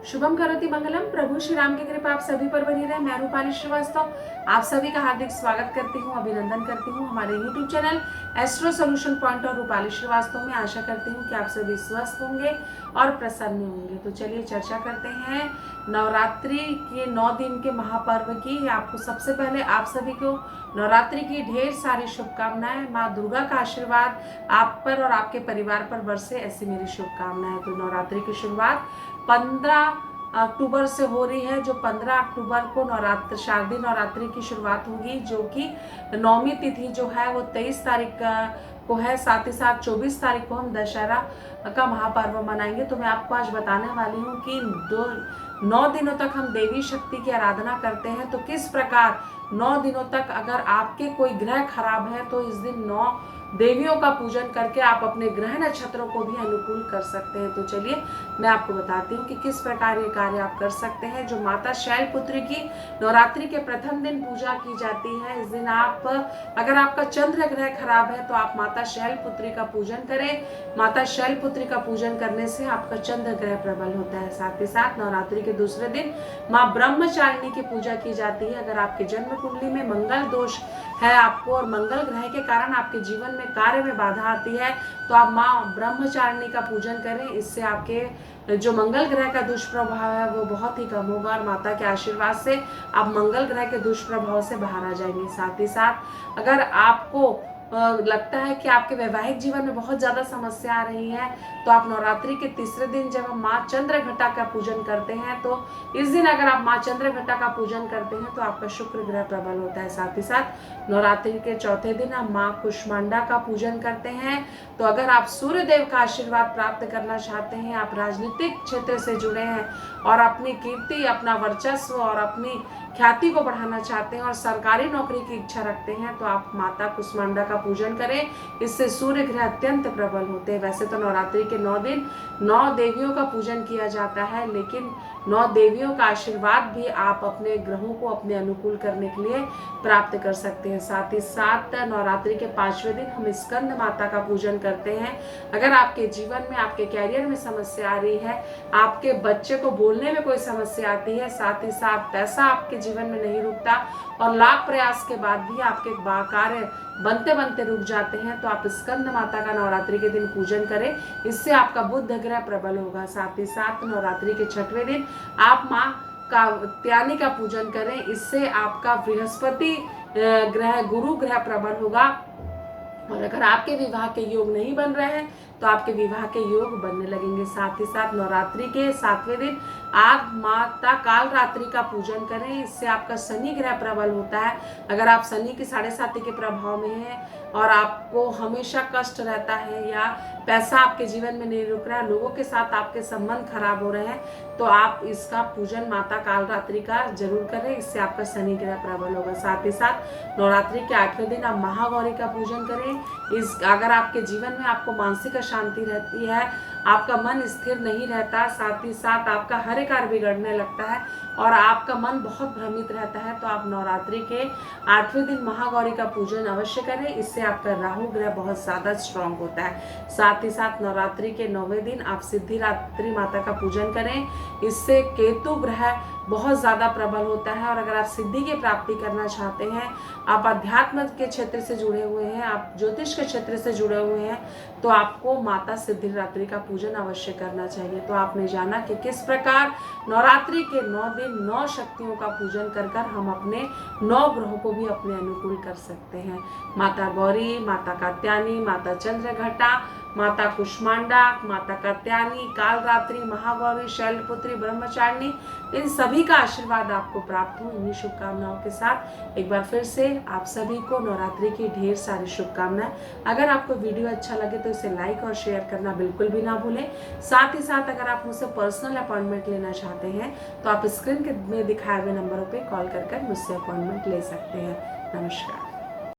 शुभम करोति मंगलम। प्रभु श्री राम की कृपा आप सभी पर बनी रहे। मैं रूपाली श्रीवास्तव आप सभी का हार्दिक स्वागत करती हूँ, अभिनंदन करती हूँ हमारे YouTube channel astro solution point और रूपाली श्रीवास्तव में। आशा करती हूँ कि आप सभी स्वस्थ होंगे और प्रसन्न होंगे। तो चलिए चर्चा करते हैं नवरात्रि के 9 दिन के महापर्व की। आपको सबसे पहले आप सभी को नवरात्रि की ढेर सारी शुभकामनाएं। माँ दुर्गा का आशीर्वाद आप पर और आपके परिवार पर बरसे, ऐसी मेरी शुभकामनाएं। तो नवरात्रि की शुरुआत 15 अक्टूबर से हो रही है। जो 15 अक्टूबर को शारदीय नवरात्रि की शुरुआत होगी, जो कि नौमी तिथि जो है वो 23 तारीख को है। साथ ही साथ 24 तारीख को हम दशहरा का महापर्व मनाएंगे। तो मैं आपको आज बताने वाली हूँ कि 9 दिनों तक हम देवी शक्ति की आराधना करते हैं। तो किस प्रकार 9 दिनों तक अगर आपके कोई ग्रह खराब है तो इस दिन 9 देवियों का पूजन करके आप अपने ग्रह नक्षत्रों को भी अनुकूल कर सकते हैं। तो चलिए मैं आपको बताती हूँ कि किस प्रकार ये कार्य आप कर सकते हैं। जो माता शैलपुत्री की नवरात्रि के प्रथम दिन पूजा की जाती है, इस दिन आप अगर आपका चंद्र ग्रह खराब है तो आप माता शैलपुत्री का पूजन करें। माता शैलपुत्री का पूजन करने से आपका चंद्र ग्रह प्रबल होता है। साथ ही साथ नवरात्रि के दूसरे दिन माँ ब्रह्मचारिणी की पूजा की जाती है। अगर आपके जन्म कुंडली में मंगल दोष है आपको और मंगल ग्रह के कारण आपके जीवन में कार्य में बाधा आती है तो आप माँ ब्रह्मचारिणी का पूजन करें। इससे आपके जो मंगल ग्रह का दुष्प्रभाव है वो बहुत ही कम होगा और माता के आशीर्वाद से आप मंगल ग्रह के दुष्प्रभाव से बाहर आ जाएंगे। साथ ही साथ अगर आपको लगता है कि आपके वैवाहिक जीवन में बहुत ज्यादा समस्या आ रही है तो आप नवरात्रि के तीसरे दिन जब हम माँ चंद्रघटा का पूजन करते हैं, तो इस दिन अगर आप माँ चंद्रघटा का पूजन करते हैं तो आपका शुक्र ग्रह प्रबल होता है। साथ ही साथ नवरात्रि के चौथे दिन हम माँ कुष्मांडा का पूजन करते हैं। तो अगर आप सूर्य देव का आशीर्वाद प्राप्त करना चाहते हैं, आप राजनीतिक क्षेत्र से जुड़े हैं और अपनी कीर्ति, अपना वर्चस्व और अपनी ख्याति को बढ़ाना चाहते हैं और सरकारी नौकरी की इच्छा रखते हैं तो आप माता कुष्मांडा का पूजन करें। इससे सूर्य ग्रह अत्यंत प्रबल होते हैं। वैसे तो नवरात्रि के 9 दिन 9 देवियों का पूजन किया जाता है, लेकिन 9 देवियों का आशीर्वाद भी आप अपने ग्रहों को अपने अनुकूल करने के लिए प्राप्त कर सकते हैं। साथ ही साथ नवरात्रि के 5वें दिन हम स्कंद माता का पूजन करते हैं। अगर आपके जीवन में, आपके कैरियर में समस्या आ रही है, आपके बच्चे को बोलने में कोई समस्या आती है, साथ ही साथ पैसा आपके जीवन में नहीं रुकता और लाख प्रयास के बाद भी आपके कार्य बनते बनते रुक जाते हैं, तो आप स्कंद माता का नवरात्रि के दिन पूजन करें। इससे आपका बुध ग्रह प्रबल होगा। साथ ही साथ नवरात्रि के 6वें दिन आप माँ कात्यायनी का पूजन करें। इससे आपका बृहस्पति ग्रह, गुरु ग्रह प्रबल होगा और अगर आपके विवाह के योग नहीं बन रहे हैं तो आपके विवाह के योग बनने लगेंगे। साथ ही साथ नवरात्रि के 7वें दिन आप माता काल रात्रि का पूजन करें। इससे आपका शनि ग्रह प्रबल होता है। अगर आप शनि की 7.5 के प्रभाव में हैं और आपको हमेशा कष्ट रहता है या पैसा आपके जीवन में नहीं रुक रहा है, लोगों के साथ आपके संबंध खराब हो रहे हैं, तो आप इसका पूजन माता काल रात्रि का जरूर करें। इससे आपका शनि ग्रह प्रबल होगा। साथ ही साथ नवरात्रि के 8वें दिन आप महागौरी का पूजन करें। अगर आपके जीवन में आपको मानसिक अशांति रहती है, आपका मन स्थिर नहीं रहता, साथ ही साथ आपका हर कार्य बिगड़ने लगता है और आपका मन बहुत भ्रमित रहता है, तो आप नवरात्रि के 8वें दिन महागौरी का पूजन अवश्य करें। इससे आपका राहु ग्रह बहुत ज्यादा स्ट्रांग होता है। साथ ही साथ नवरात्रि के 9वें दिन आप सिद्धिदात्री माता का पूजन करें। इससे केतु ग्रह बहुत ज्यादा प्रबल होता है और अगर आप सिद्धि की प्राप्ति करना चाहते हैं, आप अध्यात्म के क्षेत्र से जुड़े हुए हैं, आप ज्योतिष के क्षेत्र से जुड़े हुए हैं, तो आपको माता सिद्धिदात्री का पूजन अवश्य करना चाहिए। तो आपने जाना कि किस प्रकार नवरात्रि के 9 दिन 9 शक्तियों का पूजन कर कर हम अपने 9 ग्रहों को भी अपने अनुकूल कर सकते हैं। माता गौरी, माता कात्यायनी, माता चंद्रघटा, माता कुष्मांडा, माता कात्यायनी, कालरात्रि, महागौरी, शैलपुत्री, ब्रह्मचारिणी, इन सभी का आशीर्वाद आपको प्राप्त हो। इन्हीं शुभकामनाओं के साथ एक बार फिर से आप सभी को नवरात्रि की ढेर सारी शुभकामनाएं। अगर आपको वीडियो अच्छा लगे तो इसे लाइक और शेयर करना बिल्कुल भी ना भूलें। साथ ही साथ अगर आप मुझसे पर्सनल अपॉइंटमेंट लेना चाहते हैं तो आप स्क्रीन में दिखाए हुए नंबरों पर कॉल कर मुझसे अपॉइंटमेंट ले सकते हैं। नमस्कार।